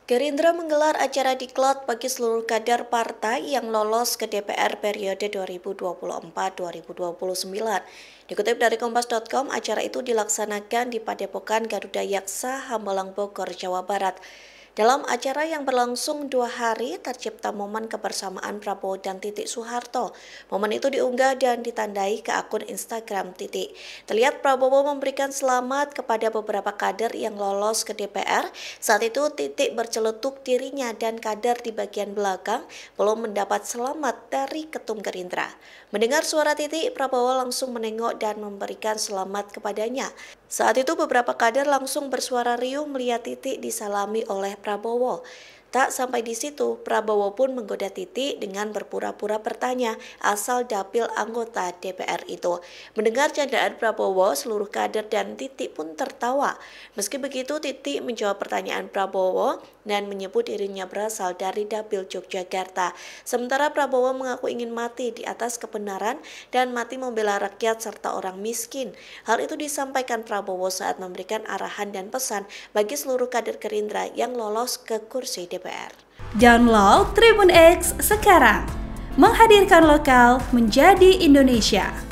Gerindra menggelar acara diklat bagi seluruh kader partai yang lolos ke DPR periode 2024-2029. Dikutip dari Kompas.com, acara itu dilaksanakan di Padepokan Garuda Yaksa, Hambalang, Bogor, Jawa Barat. Dalam acara yang berlangsung 2 hari, tercipta momen kebersamaan Prabowo dan Titik Soeharto. Momen itu diunggah dan ditandai ke akun Instagram Titik. Terlihat Prabowo memberikan selamat kepada beberapa kader yang lolos ke DPR. Saat itu Titik berceletuk dirinya dan kader di bagian belakang belum mendapat selamat dari Ketum Gerindra. Mendengar suara Titik, Prabowo langsung menengok dan memberikan selamat kepadanya. Saat itu beberapa kader langsung bersuara riuh melihat Titik disalami oleh Prabowo. Tak sampai di situ, Prabowo pun menggoda Titik dengan berpura-pura bertanya asal dapil anggota DPR itu. Mendengar candaan Prabowo, seluruh kader dan Titik pun tertawa. Meski begitu, Titik menjawab pertanyaan Prabowo dan menyebut dirinya berasal dari dapil Yogyakarta. Sementara Prabowo mengaku ingin mati di atas kebenaran dan mati membela rakyat serta orang miskin. Hal itu disampaikan Prabowo saat memberikan arahan dan pesan bagi seluruh kader Gerindra yang lolos ke kursi DPR. Download Tribun X sekarang, menghadirkan lokal menjadi Indonesia.